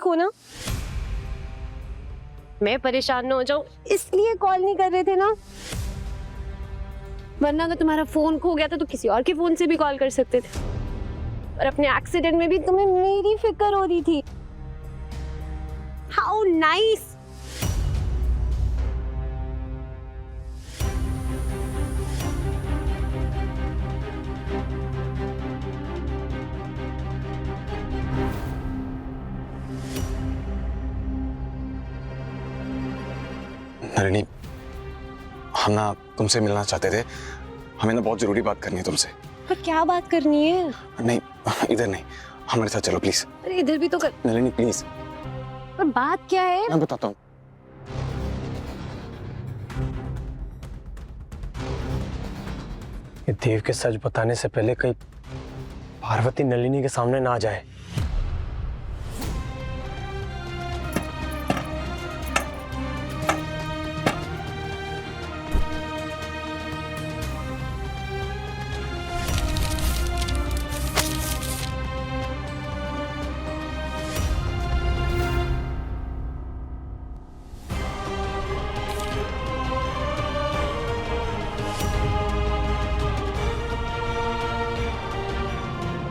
हो ना? मैं परेशान न हो जाऊं इसलिए कॉल नहीं कर रहे थे ना? वरना अगर तुम्हारा फोन खो गया था तो किसी और के फोन से भी कॉल कर सकते थे। और अपने एक्सीडेंट में भी तुम्हें मेरी फिक्र हो रही थी। How nice. नलिनी, हम ना तुमसे मिलना चाहते थे। हमें ना बहुत जरूरी बात करनी है तुमसे। पर क्या बात करनी है? नहीं, इधर नहीं, हमारे साथ चलो प्लीज। अरे इधर भी तो कर। नलिनी प्लीज। पर बात क्या है? मैं बताता हूँ। ये देव के सच बताने से पहले कहीं पार्वती नलिनी के सामने ना आ जाए।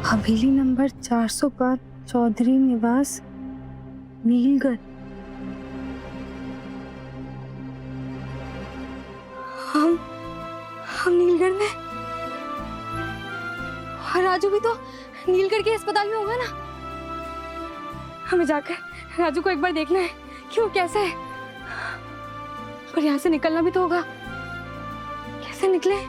हवेली नंबर 400 पर चौधरी निवास, नीलगढ़। हम नीलगढ़ में। और राजू भी तो नीलगढ़ के अस्पताल में होगा ना? हमें जाकर राजू को एक बार देखना है कि वो कैसा है। पर यहाँ से निकलना भी तो होगा। कैसे निकले?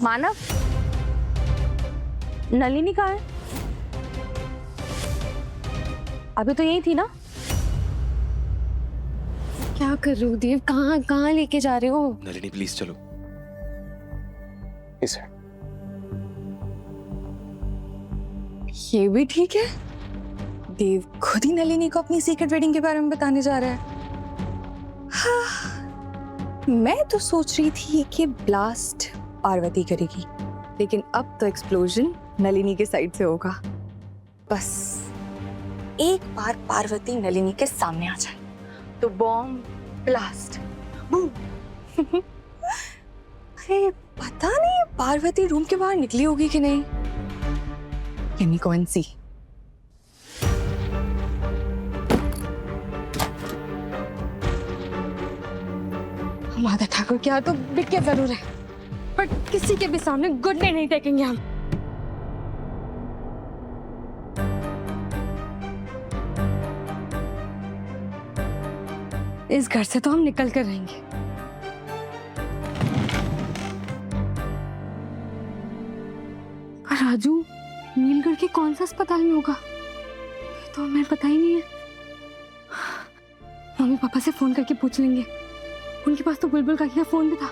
मानव, नलिनी कहाँ है? अभी तो यही थी ना? क्या कर रहे हो देव? कहाँ कहाँ लेके जा रहे हो? नलिनी प्लीज चलो। इस है। ये भी ठीक है। देव खुद ही नलिनी को अपनी सीक्रेट वेडिंग के बारे में बताने जा रहा है। हाँ, मैं तो सोच रही थी कि ब्लास्ट पार्वती करेगी, लेकिन अब तो एक्सप्लोजन नलिनी के साइड से होगा। बस एक बार पार्वती नलिनी के सामने आ जाए तो बॉम्ब ब्लास्ट बूम। अरे पता नहीं पार्वती रूम के बाहर निकली होगी कि नहीं। Let me go and see. माता ठाकुर क्या तो बिके जरूर है, पर किसी के भी सामने घुटने नहीं टेकेंगे हम। इस घर से तो हम निकल कर रहेंगे। पर राजू नीलगढ़ के कौन सा अस्पताल में होगा तो हमें पता ही नहीं है। मम्मी पापा से फोन करके पूछ लेंगे। उनके पास तो बुलबुल काकी का फोन भी था।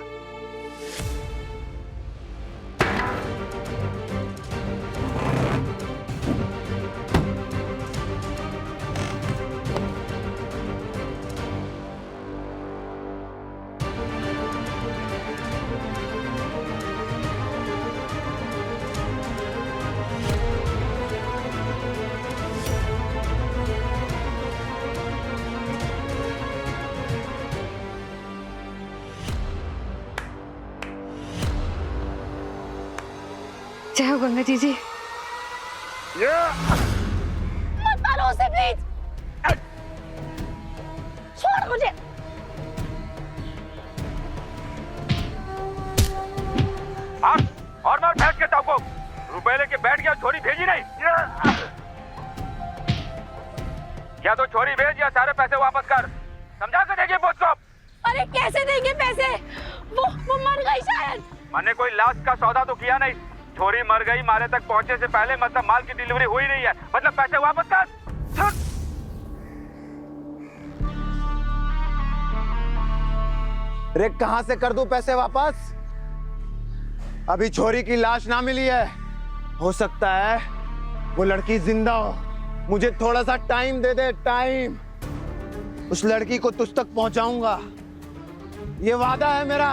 जय हो गंगा जी। मत मारो उसे प्लीज। छोड़ मुझे। और मार फेंक के टाको। रुपए लेके बैठ गया, छोरी भेजी नहीं। या तो छोरी भेज या सारे पैसे वापस कर। समझा के देखिए बोझ को। अरे कैसे देंगे पैसे? वो मर गई शायद। मैंने कोई लाश का सौदा तो किया नहीं। छोरी मर गई, माले तक पहुंचे से पहले, मतलब माल की डिलीवरी हुई नहीं है, मतलब पैसे वापस कर। रे कहां से कर दूं पैसे वापस? अभी छोरी की लाश ना मिली है। हो सकता है वो लड़की जिंदा हो। मुझे थोड़ा सा टाइम दे दे, टाइम। उस लड़की को तुझ तक पहुंचाऊंगा, ये वादा है मेरा।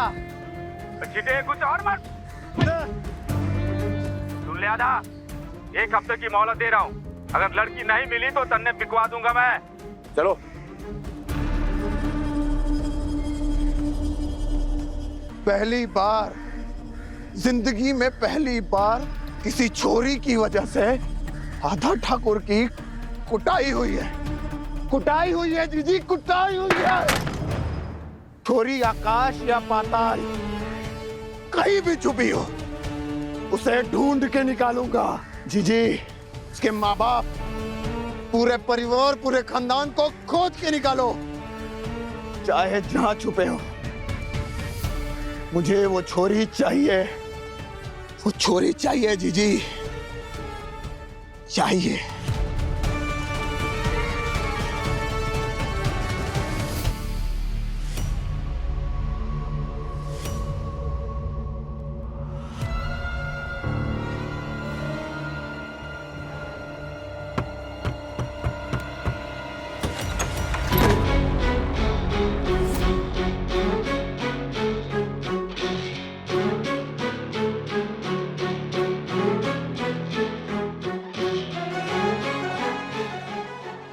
चिटे कुछ और मत सुन ले आधा, 1 हफ्ते की मोहलत दे रहा हूँ। अगर लड़की नहीं मिली तो तन्ने बिकवा दूंगा मैं। चलो। पहली बार जिंदगी में पहली बार किसी छोरी की वजह से आधा ठाकुर की कुटाई हुई है। कुटाई हुई है जीजी, कुटाई हुई है। छोरी आकाश या पाताल कहीं भी छुपी हो, उसे ढूंढ के निकालूंगा जीजी। उसके माँ बाप, पूरे परिवार, पूरे खानदान को खोज के निकालो, चाहे जहां छुपे हो। मुझे वो छोरी चाहिए, वो छोरी चाहिए जीजी, चाहिए।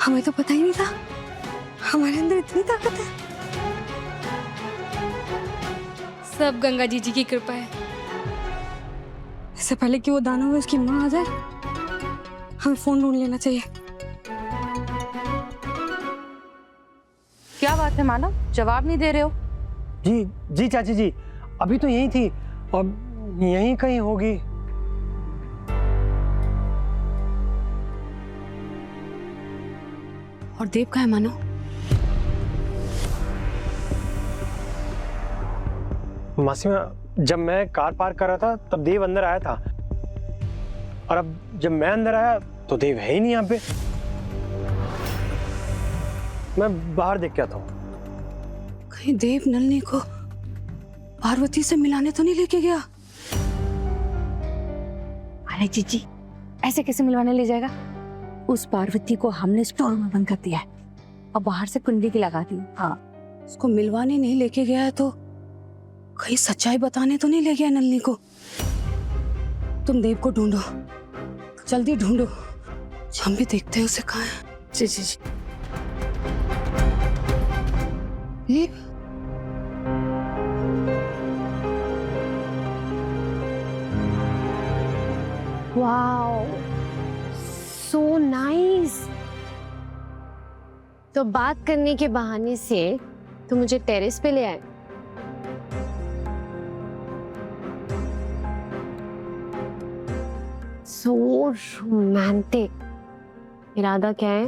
हमें तो पता ही नहीं था हमारे अंदर इतनी ताकत है। सब गंगा जी की कृपा है। इससे पहले कि वो दानव में उसकी माँ आ जाए, हमें फोन ढूंढ लेना चाहिए। क्या बात है मानव, जवाब नहीं दे रहे हो? जी जी चाची जी, अभी तो यही थी और यहीं कहीं होगी। और देव का है मानो? मासीमा, जब मैं कार पार्क कर रहा था तब देव अंदर आया था, और अब जब मैं अंदर आया तो देव है ही नहीं यहाँ पे। मैं बाहर देख के आता हूँ। कहीं देव नलनी को पार्वती से मिलाने तो नहीं लेके गया? अरे जीजी, ऐसे कैसे मिलवाने ले जाएगा? उस पार्वती को हमने स्टोर में बंद कर दिया है और बाहर से कुंडी की लगा दी। हाँ, उसको मिलवाने नहीं लेके गया है तो कहीं सच्चाई बताने तो नहीं ले गया नलनी को? तुम देव को ढूंढो, जल्दी ढूंढो, हम भी देखते हैं उसे कहाँ है। जी जी जी। देव, वाओ, सो नाइस। तो बात करने के बहाने से तो मुझे टेरेस पे ले आए। So romantic. इरादा क्या है?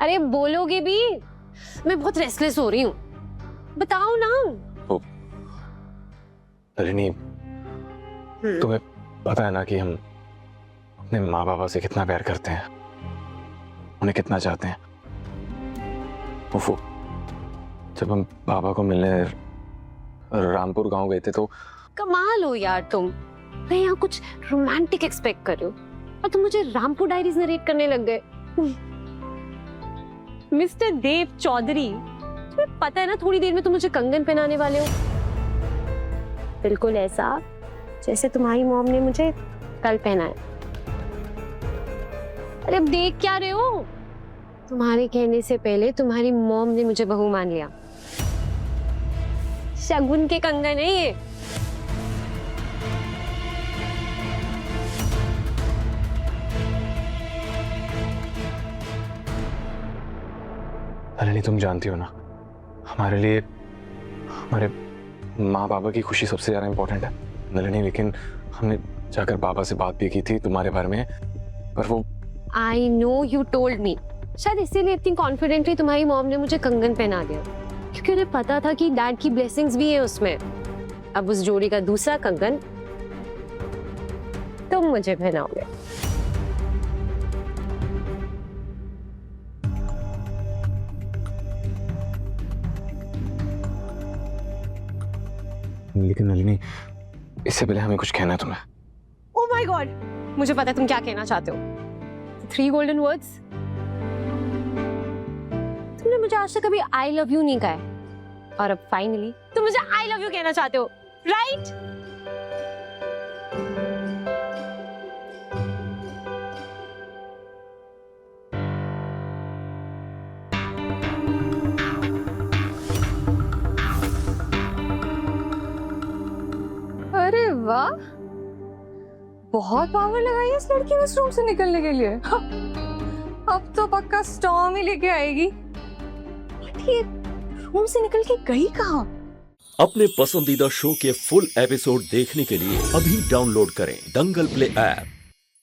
अरे बोलोगे भी? मैं बहुत रेस्टलेस हो रही हूँ, बताओ ना। नलिनी, तुम्हें पता है ना कि हम अपने माँ बाबा से कितना प्यार करते हैं, उन्हें कितना चाहते हैं। वो जब हम बाबा को मिलने रामपुर गांव गए थे तो कमाल हो यार तुम। मैं यहाँ कुछ रोमांटिक एक्सपेक्ट कर रही हूँ और तुम मुझे रामपुर डायरीज नरेट करने लग गए। मिस्टर देव चौधरी, तुम्हें पता है ना थोड़ी देर में तुम मुझे कंगन पहनाने वाले हो। बिल्कुल ऐसा जैसे तुम्हारी मॉम ने मुझे कल पहनाया। अरे अब देख क्या रहे हो? तुम्हारे कहने से पहले तुम्हारी मॉम ने मुझे बहू मान लिया। शगुन के कंगन है ये। नलिनी, तुम जानती हो ना, हमारे लिए हमारे माँ बाबा की खुशी सबसे ज्यादा इम्पोर्टेंट है नलिनी। लेकिन हमने जाकर बाबा से बात भी की थी तुम्हारे बारे में, पर वो I know you told me। शायद इसीलिए इतनी कॉन्फिडेंटली तुम्हारी मॉम ने मुझे कंगन पहना दिया, क्योंकि उन्हें पता था कि डैड की ब्लेसिंग्स भी है उसमें। अब उस जोड़ी का दूसरा कंगन तुम मुझे पहनाओगे। लेकिन नलिनी, इससे पहले हमें कुछ कहना है तुम्हें। Oh my God! मुझे पता है तुम क्या कहना चाहते हो। 3 golden words। तुमने मुझे आज तक कभी आई लव यू नहीं कहा है, और अब फाइनली तुम मुझे आई लव यू कहना चाहते हो, राइट? अरे वाह, बहुत पावर लगाई है इस लड़की ने इस रूम से निकलने के लिए। अब तो पक्का स्टॉर्म ही लेके आएगी। बट ये रूम से निकल के गई कहाँ? अपने पसंदीदा शो के फुल एपिसोड देखने के लिए अभी डाउनलोड करें दंगल प्ले ऐप।